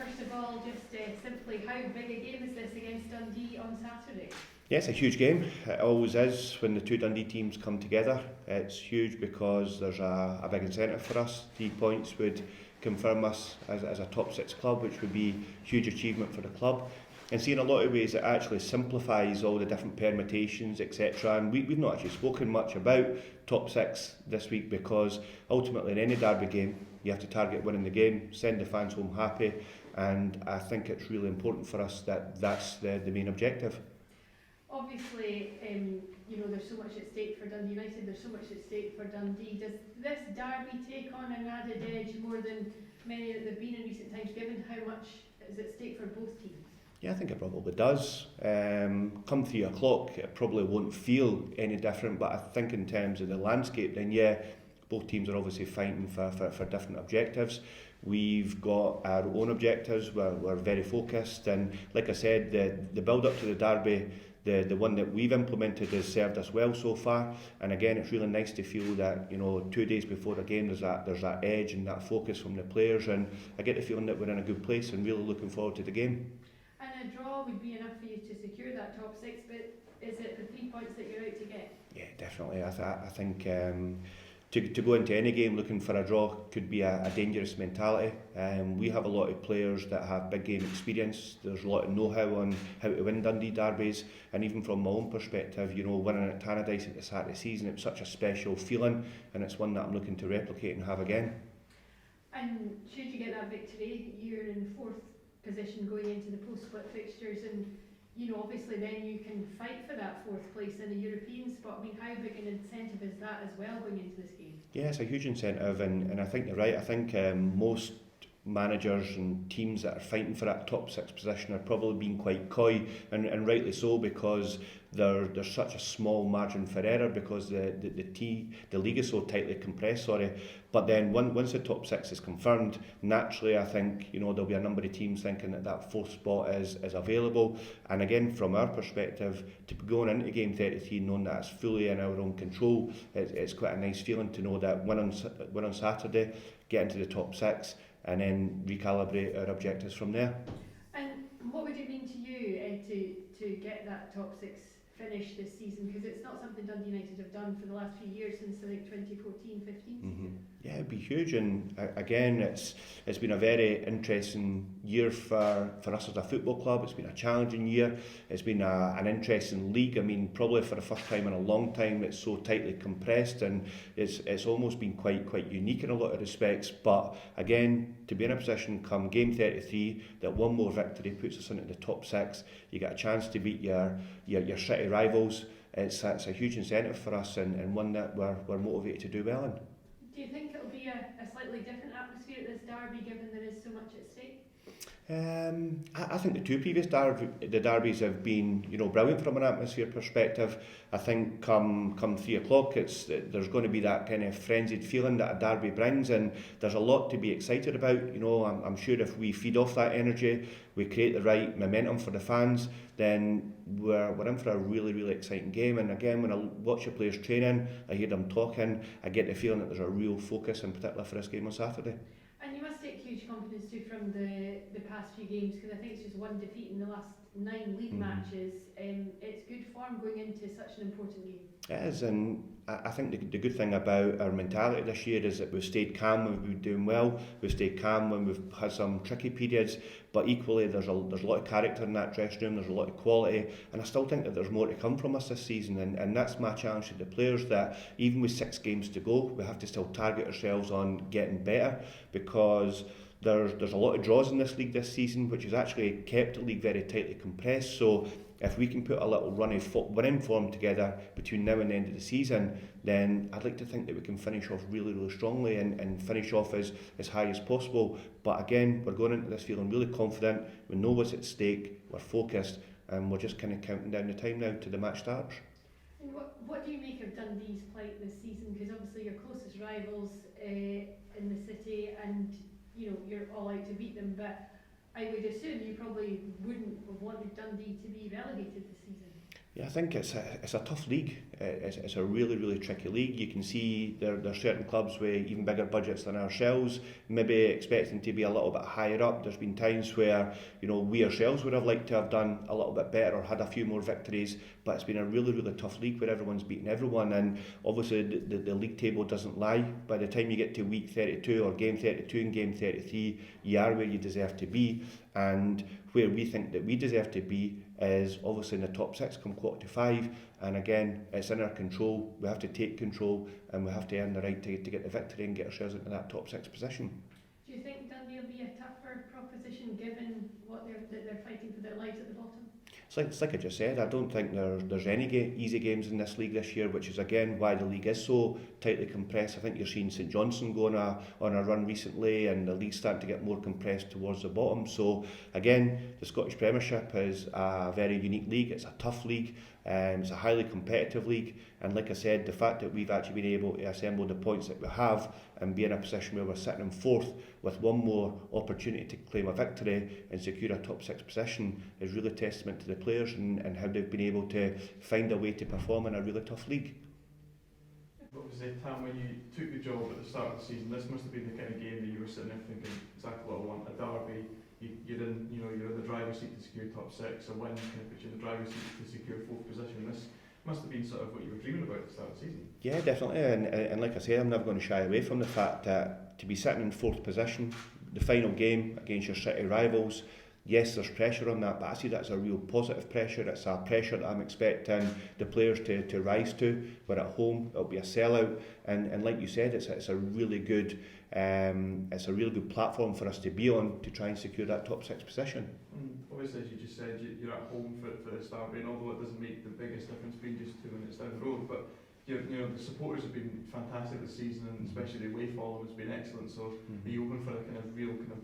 First of all, just simply, how big a game is this against Dundee on Saturday? Yeah, it's a huge game. It always is when the two Dundee teams come together. It's huge because there's a big incentive for us. 3 points would confirm us as a top six club, which would be a huge achievement for the club. And see, in a lot of ways, it actually simplifies all the different permutations, etc. And we've not actually spoken much about top six this week because ultimately in any derby game, you have to target winning the game, send the fans home happy, and I think it's really important for us that that's the main objective. Obviously, there's so much at stake for Dundee United, there's so much at stake for Dundee. Does this derby take on an added edge more than many that they've been in recent times, given how much is at stake for both teams? Yeah, I think it probably does. Come 3 o'clock, it probably won't feel any different, but I think in terms of the landscape, then yeah, both teams are obviously fighting for different objectives. We've got our own objectives, we're very focused, and like I said, the build up to the derby, the one that we've implemented has served us well so far. And again, it's really nice to feel that 2 days before a game there's that edge and that focus from the players, and I get the feeling that we're in a good place and really looking forward to the game. And a draw would be enough for you to secure that top six, but is it the 3 points that you're out to get? Yeah, definitely. I think to go into any game looking for a draw could be a dangerous mentality. We have a lot of players that have big game experience. There's a lot of know-how on how to win Dundee derbies, and even from my own perspective, winning at Tannadice at the start of the season, it was such a special feeling, and it's one that I'm looking to replicate and have again. And should you get that victory, you're in fourth position going into the post-split fixtures, and obviously then you can fight for that fourth place in a European spot. I mean, how big an incentive is that as well going into this game? Yeah, it's a huge incentive, and I think you're right. I think most managers and teams that are fighting for that top six position are probably being quite coy, and rightly so, because there's such a small margin for error because the league is so tightly compressed. But then once the top six is confirmed, naturally I think there'll be a number of teams thinking that fourth spot is available. And again, from our perspective, to be going into game 33 knowing that it's fully in our own control, it's quite a nice feeling to know that win on Saturday, get into the top six, and then recalibrate our objectives from there. And what would it mean to you to get that top six finish this season? Because it's not something Dundee United have done for the last few years, since I think 2014-15 season. Yeah, it'd be huge, and again, it's been a very interesting year for us as a football club. It's been a challenging year. It's been an interesting league. I mean, probably for the first time in a long time, it's so tightly compressed, and it's almost been quite unique in a lot of respects. But again, to be in a position come game 33 that one more victory puts us into the top six, you get a chance to beat your city rivals. It's a huge incentive for us, and one that we're motivated to do well in. Do you think it'll be a slightly different atmosphere at this derby, given there is so much at stake? I think the two previous derbies have been, brilliant from an atmosphere perspective. I think come 3 o'clock, there's going to be that kind of frenzied feeling that a derby brings, and there's a lot to be excited about. I'm sure if we feed off that energy, we create the right momentum for the fans, then we're in for a really, really exciting game. And again, when I watch the players training, I hear them talking, I get the feeling that there's a real focus in particular for this game on Saturday. And you must take huge confidence too from the past few games, because I think it's just one defeat in the last 9 league matches. It's good form going into such an important game. It is, and I think the good thing about our mentality this year is that we've stayed calm when we've been doing well, we've stayed calm when we've had some tricky periods, but equally there's a lot of character in that dressing room, there's a lot of quality, and I still think that there's more to come from us this season, and that's my challenge to the players, that even with 6 games to go, we have to still target ourselves on getting better, because there's a lot of draws in this league this season, which has actually kept the league very tightly compressed. So if we can put a little run of winning form together between now and the end of the season, then I'd like to think that we can finish off really, really strongly and finish off as high as possible. But again, we're going into this feeling really confident, we know what's at stake, we're focused, and we're just kind of counting down the time now to the match starts. And what do you make of Dundee's plight this season? Because obviously your closest rivals in the city, and you're all out to beat them, but I would assume you probably wouldn't have wanted Dundee to be relegated this season. Yeah, I think it's a tough league. It's a really, really tricky league. You can see there's certain clubs with even bigger budgets than ourselves, maybe expecting to be a little bit higher up. There's been times where, we ourselves would have liked to have done a little bit better or had a few more victories, but it's been a really, really tough league where everyone's beaten everyone, and obviously the league table doesn't lie. By the time you get to week 32 or game 32 and game 33, you are where you deserve to be, and where we think that we deserve to be is obviously in the top 6 come quarter to 5, and again it's in our control. We have to take control and we have to earn the right to get the victory and get ourselves into that top 6 position. Do you think Dundee will be a tougher proposition given what they're fighting for their lives at the bottom? It's like I just said, I don't think there's any easy games in this league this year, which is again why the league is so tightly compressed. I think you're seeing St Johnstone going on a run recently, and the league's starting to get more compressed towards the bottom. So again, the Scottish Premiership is a very unique league. It's a tough league. It's a highly competitive league, and like I said, the fact that we've actually been able to assemble the points that we have and be in a position where we're sitting in 4th with one more opportunity to claim a victory and secure a top 6 position is really testament to the players and how they've been able to find a way to perform in a really tough league. Obviously, Tam, when you took the job at the start of the season, this must have been the kind of game that you were sitting there thinking, exactly what I want, a derby. You're in the driver's seat to secure top 6, a win kind of puts you in the driver's seat to secure 4th position. This must have been sort of what you were dreaming about at the start of the season. Yeah, definitely, and like I say, I'm never going to shy away from the fact that to be sitting in 4th position, the final game against your city rivals, yes, there's pressure on that, but I see that as a real positive pressure. It's a pressure that I'm expecting the players to rise to. We're at home, it'll be a sellout, and like you said, it's a really good platform for us to be on to try and secure that top 6 position. Obviously, as you just said, you're at home for this derby, and although it doesn't make the biggest difference being just 2 minutes down the road, but the supporters have been fantastic this season, and especially the away following has been excellent. So are you open for a kind of real kind of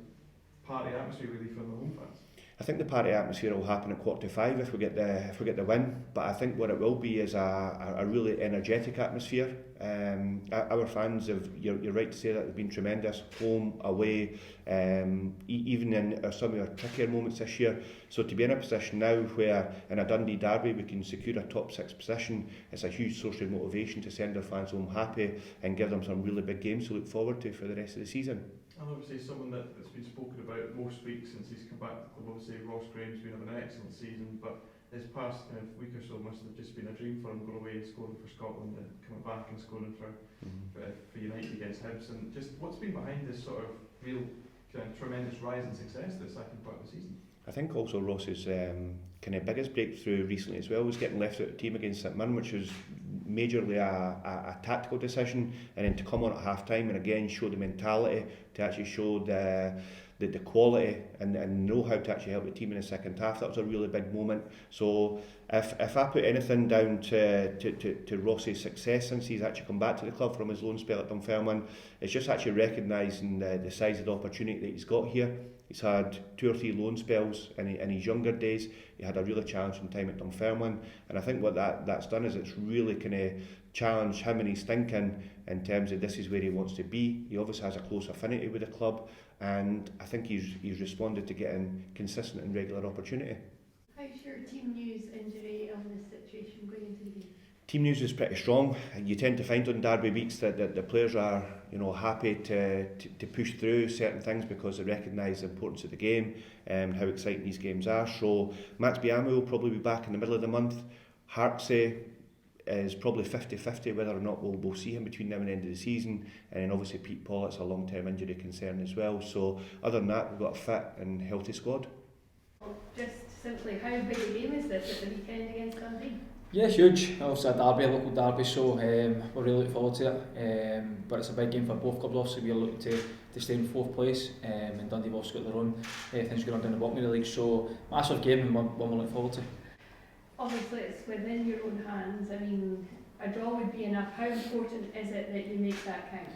party atmosphere really from the home fans? I think the party atmosphere will happen at quarter to 5 if we get the win, but I think what it will be is a really energetic atmosphere. Our fans you're right to say that they've been tremendous, home, away, even in some of our trickier moments this year. So to be in a position now where in a Dundee derby we can secure a top 6 position, it's a huge source of motivation to send our fans home happy and give them some really big games to look forward to for the rest of the season. And obviously someone that's been spoken about most weeks since he's come back to the club, obviously Ross Graham's been having an excellent season, but his past kind of week or so must have just been a dream for him, going away and scoring for Scotland and coming back and scoring for United against Hibs. And just what's been behind this sort of real kind of tremendous rise in success the second part of the season? I think also Ross's kind of biggest breakthrough recently as well was getting left out of the team against St Mirren, which was majorly a tactical decision, and then to come on at half time and again show the mentality, to actually show the quality and know how to actually help the team in the second half. That was a really big moment. So if I put anything down to Ross's success since he's actually come back to the club from his loan spell at Dunfermline, it's just actually recognising the size of the opportunity that he's got here. He's had 2 or 3 loan spells in his younger days. He had a really challenging time at Dunfermline, and I think what that's done is it's really kind of challenged him and his thinking in terms of this is where he wants to be. He obviously has a close affinity with the club, and I think he's responded to getting consistent and regular opportunity. How's your team news injury illness situation going into the game? Team news is pretty strong. You tend to find on derby weeks that the players are happy to push through certain things because they recognise the importance of the game and how exciting these games are. So Max Biamou will probably be back in the middle of the month. Hartsey is probably 50-50 whether or not we'll see him between now and the end of the season, and then obviously Pete Pollitt's a long-term injury concern as well. So other than that, we've got a fit and healthy squad. Just simply, how big a game is this at the weekend against Dundee? Yeah, huge. Obviously a derby, a local derby, so we're really looking forward to it. But it's a big game for both clubs. Obviously we're looking to stay in 4th place, and Dundee have also got their own things going on down the bottom of the league. So massive game and one we're looking forward to. Obviously it's within your own hands. I mean, a draw would be enough. How important is it that you make that count?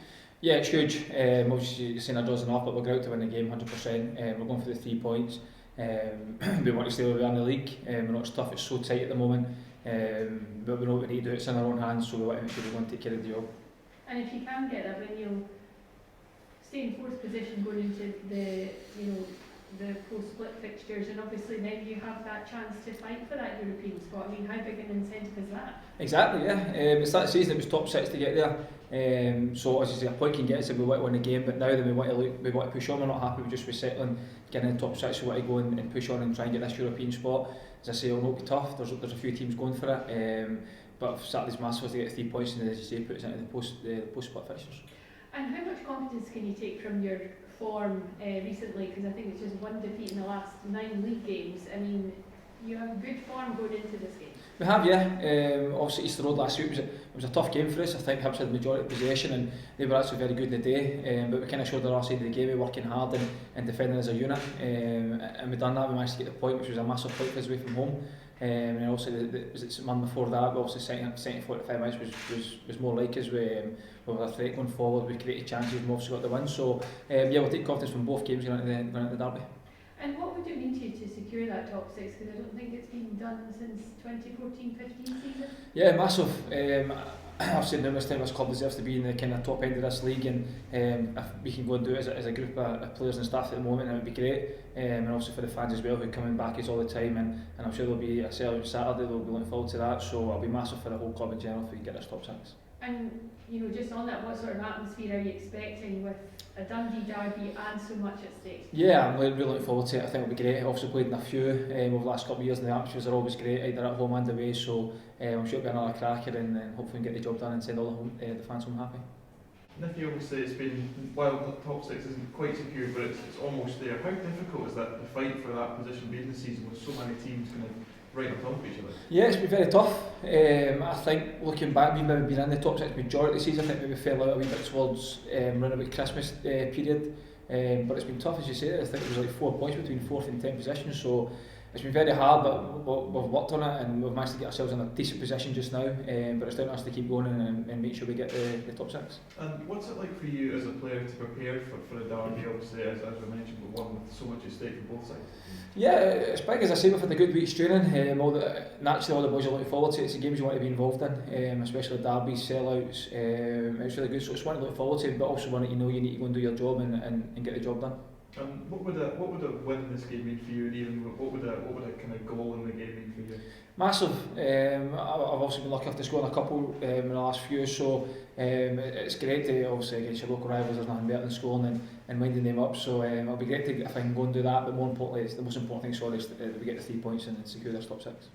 Yeah, it's huge. Obviously you're saying a draw's enough, but we're going out to win the game 100%. We're going for the 3 points. We want to stay where we are in the league. We know it's tough, it's so tight at the moment. But we know what we need to do, it's in our own hands, so we want to take care of the job. And if you can get that win, you'll stay in 4th position going into the the post-split fixtures, and obviously then you have that chance to fight for that European spot. I mean, how big an incentive is that? Exactly, yeah. It's that season it was top 6 to get there. So as you say, a point can get us if we want to win the game, but now that we want to push on, we're not happy with just resettling, getting in the top 6. We want to go and push on and try and get this European spot. As I say, it'll not be tough. There's a few teams going for it, but Saturday's massive was to get 3 points, and as you say, put us into the post-split fixtures. And how much confidence can you take from your form recently? Because I think it's just 1 defeat in the last 9 league games. I mean, you have good form going into this game. We have, yeah. Obviously Easter Road last week was a tough game for us. I think Hibs had the majority of possession and they were actually very good in the day, but we kind of showed our side of the game, we working hard and defending as a unit, and we done that. We managed to get the point, which was a massive point for us away from home. And also the month before that, but obviously second 45 minutes was more like us. We were a threat going forward, we created chances, we obviously got the win. So yeah, we'll take confidence from both games going into the derby. And what would it mean to you to secure that top 6? Because I don't think it's been done since 2014-15 season. Yeah, massive. I've said numerous times this club deserves to be in the kind of top end of this league, and if we can go and do it as a group of players and staff at the moment, it would be great. And also for the fans as well, who come in back us all the time, and I'm sure there'll be a sale on Saturday. They'll be looking forward to that, so it'll be massive for the whole club in general if we can get this top 6. And just on that, what sort of atmosphere are you expecting with a Dundee derby and so much at stake? Yeah, I'm really looking forward to it. I think it'll be great. I've also played in a few over the last couple of years, and the atmospheres are always great, either at home and away. So I'm sure it'll be another cracker, and hopefully we can get the job done and send all the fans home happy. Nicky, obviously it's been, while the top 6 isn't quite secure, but it's almost there. How difficult is that, the fight for that position being the season with so many teams kind of right on top of each other? Yeah, it's been very tough. I think looking back, we've maybe been in the top 6 majority of the season. I think maybe fell out a wee bit towards around about Christmas period, but it's been tough, as you say. I think it was like 4 points between 4th and 10th positions, so it's been very hard, but we've worked on it and we've managed to get ourselves in a decent position just now, but it's down to us to keep going and make sure we get the top 6. And what's it like for you as a player to prepare for a derby, obviously, as we mentioned, but one with so much at stake for both sides? Yeah, it's big. As I say, we've had a good week's training. Naturally all the boys are looking forward to it. It's the games you want to be involved in, especially derbies, sellouts. It's really good, so it's one to look forward to, but also one that you know you need to go and do your job and get the job done. And what would a win in this game mean for you, and even what would a kind of goal in the game mean for you? Massive. I've also been lucky enough to score a couple in the last few, so it's great to, obviously against your local rivals, there's nothing better than scoring and winding them up, so it'll be great to, if I can go and do that, but more importantly, the most important thing is that we get the 3 points and secure this top 6.